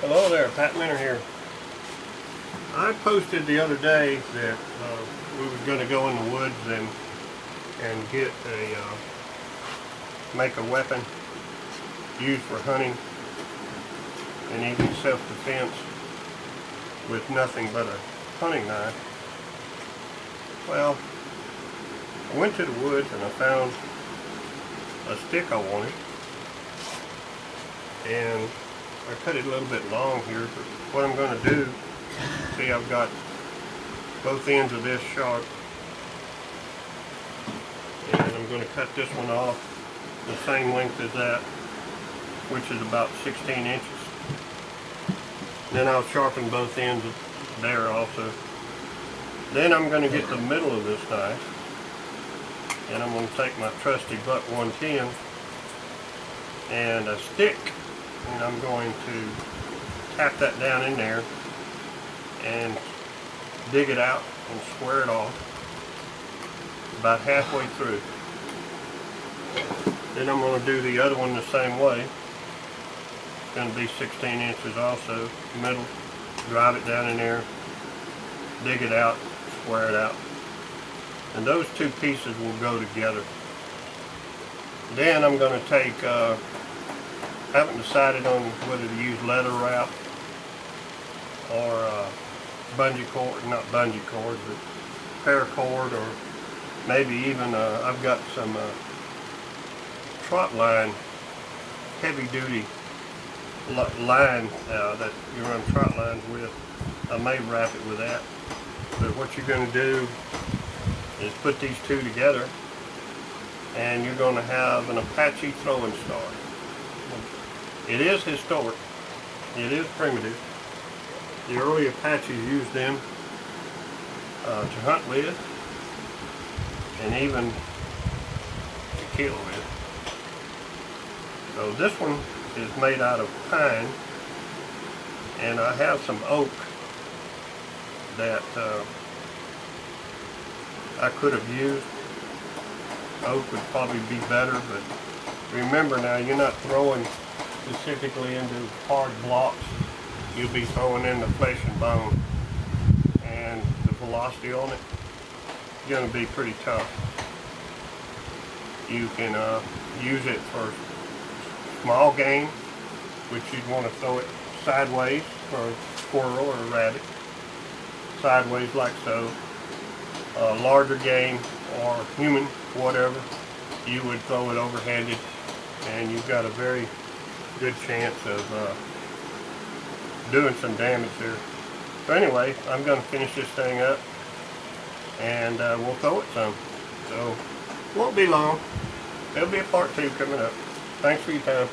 Hello there, Pat Minner here. I posted the other day that we were going to go in the woods and get make a weapon used for hunting and even self-defense with nothing but a hunting knife. Well, I went to the woods and I found a stick I wanted, and I cut it a little bit long here, but what I'm going to do, see, I've got both ends of this sharp, and I'm going to cut this one off the same length as that, which is about 16 inches. Then I'll sharpen both ends there also. Then I'm going to get the middle of this knife, and I'm going to take my trusty butt 110 and a stick, and I'm going to tap that down in there and dig it out and square it off about halfway through. Then I'm going to do the other one the same way. It's going to be 16 inches also, middle, drive it down in there, dig it out, square it out. And those two pieces will go together. Then I'm going to take, haven't decided on whether to use leather wrap or bungee cord, not bungee cord, but paracord, or maybe even, I've got some trot line, heavy duty line that you run trot lines with. I may wrap it with that. But what you're going to do is put these two together, and you're going to have an Apache throwing star. It is historic. It is primitive. The early Apaches used them to hunt with, and even to kill with. So this one is made out of pine, and I have some oak that I could have used. Oak would probably be better, but remember now, you're not throwing specifically into hard blocks. You'll be throwing in the flesh and bone, and the velocity on it is going to be pretty tough. You can use it for small game, which you'd want to throw it sideways for a squirrel or a rabbit, sideways like so. Larger game or human, whatever, you would throw it overhanded, and you've got a very good chance of doing some damage there. So anyway, I'm going to finish this thing up, and we'll throw it some. So it won't be long. There'll be a part 2 coming up. Thanks for your time.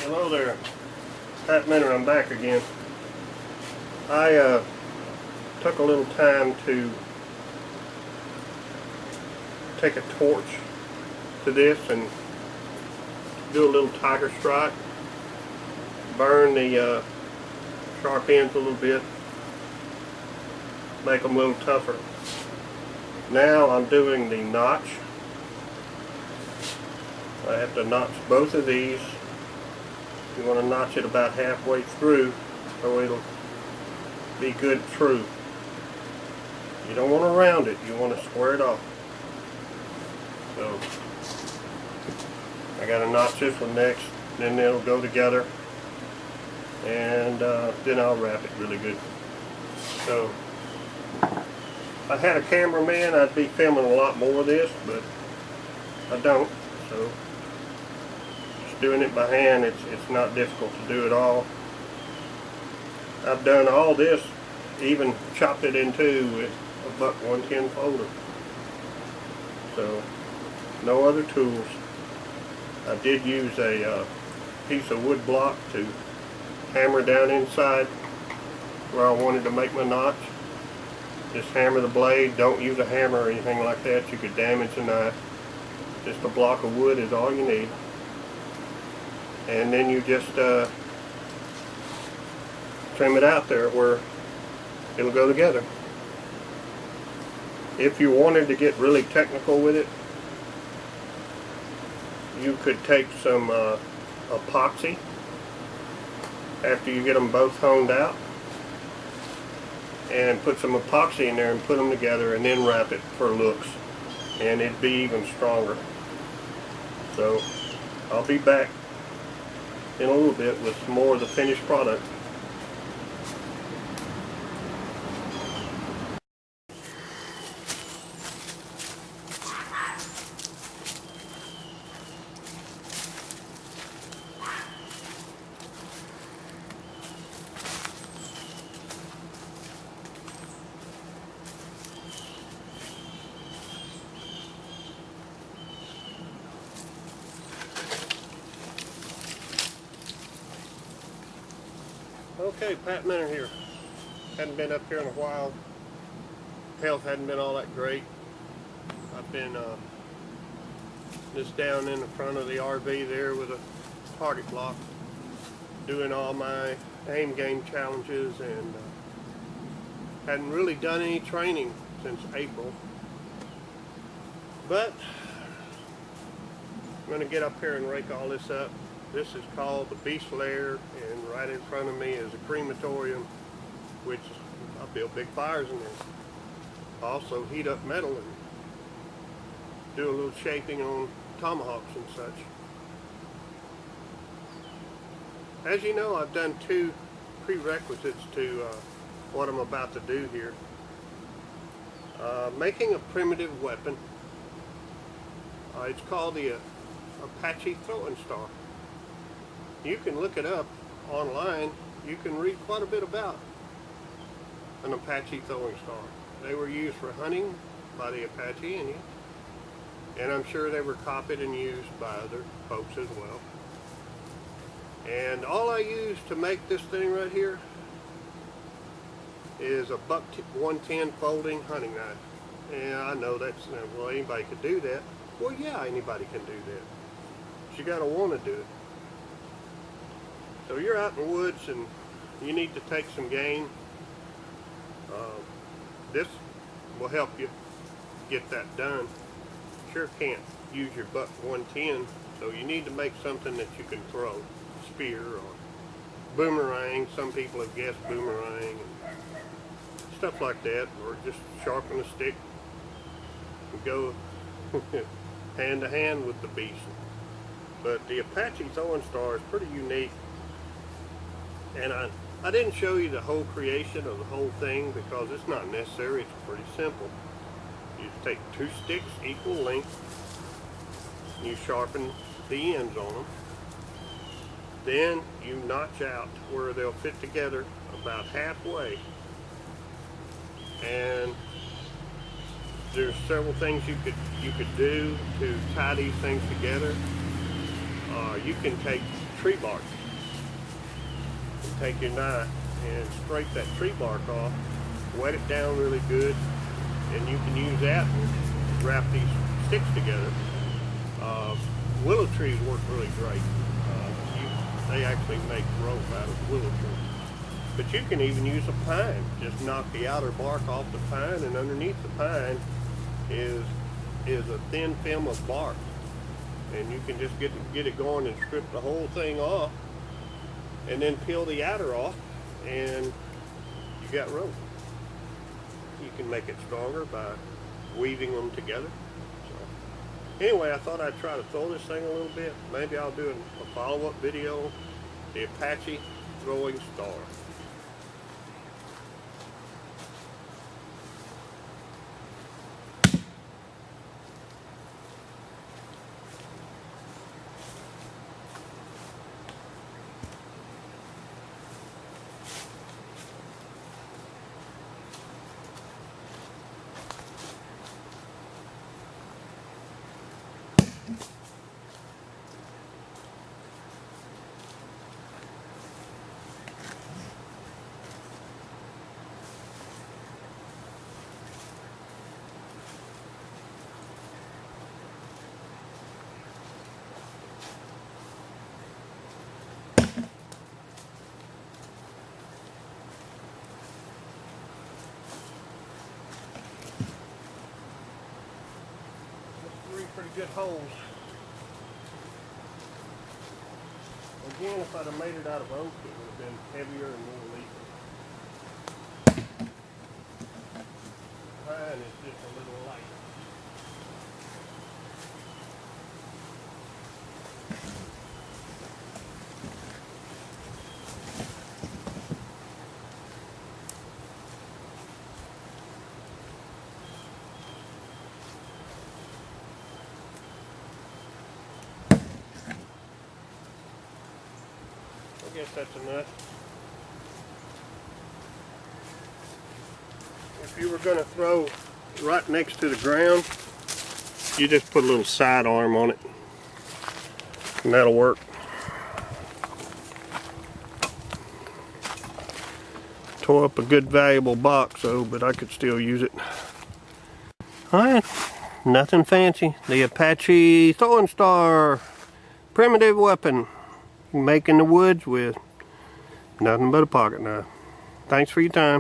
Hello there, Pat Minner, I'm back again. I took a little time to take a torch to this and do a little tiger strike, burn the sharp ends a little bit, make them a little tougher. Now I'm doing the notch. I have to notch both of these. You want to notch it about halfway through so it'll be good true. You don't want to round it, you want to square it off. So I got to notch this one next, then they'll go together, and then I'll wrap it really good. So if I had a cameraman, I'd be filming a lot more of this, but I don't. So just doing it by hand, it's not difficult to do it all. I've done all this, even chopped it in two with a buck 110 folder. So no other tools. I did use a piece of wood block to hammer down inside where I wanted to make my notch. Just hammer the blade. Don't use a hammer or anything like that. You could damage the knife. Just a block of wood is all you need. And then you just trim it out there where it'll go together. if you wanted to get really technical with it, you could take some epoxy after you get them both honed out, and put some epoxy in there and put them together, and then wrap it for looks, and it'd be even stronger. So I'll be back in a little bit with some more of the finished product. Okay, Pat Minner here. Hadn't been up here in a while. Health hadn't been all that great. I've been just down in the front of the RV there with a target block, doing all my aim game challenges, and hadn't really done any training since April. But I'm going to get up here and rake all this up. This is called the Beast Lair, and right in front of me is a crematorium, which I build big fires in there. I also heat up metal and do a little shaping on tomahawks and such. As you know, I've done two prerequisites to what I'm about to do here. Making a primitive weapon. It's called the Apache throwing star. You can look it up online. You can read quite a bit about an Apache throwing star. They were used for hunting by the Apache Indians, and I'm sure they were copied and used by other folks as well. And all I use to make this thing right here is a buck 110 folding hunting knife. And I know that's, well, anybody could do that. Well, yeah, anybody can do that. But you gotta want to do it. So you're out in the woods and you need to take some game. This will help you get that done. Sure can't use your buck 110, so you need to make something that you can throw. Spear or boomerang. Some people have guessed boomerang and stuff like that, or just sharpen a stick and go hand to hand with the beast. But the Apache throwing star is pretty unique, and I didn't show you the whole creation of the whole thing because it's not necessary. It's pretty simple. You just take two sticks equal length, and you sharpen the ends on them. Then you notch out where they'll fit together about halfway. And there's several things you could do to tie these things together. You can take tree bark and take your knife and scrape that tree bark off, wet it down really good, and you can use that and wrap these sticks together. Willow trees work really great. They actually make rope out of willow trees. But you can even use a pine. Just knock the outer bark off the pine, and underneath the pine is a thin film of bark. And you can just get it going and strip the whole thing off, and then peel the outer off, and you got rope. You can make it stronger by weaving them together. So anyway, I thought I'd try to throw this thing a little bit. Maybe I'll do a follow-up video, the Apache throwing star. pretty good holes. Again, if I'd have made it out of oak, it would have been heavier and more lethal. Pine is just a little light. I guess that's enough. If you were going to throw right next to the ground, you just put a little side arm on it, and that'll work. Tore up a good valuable box though, but I could still use it. Alright, nothing fancy. The Apache throwing star primitive weapon. Make in the woods with nothing but a pocket knife. Thanks for your time.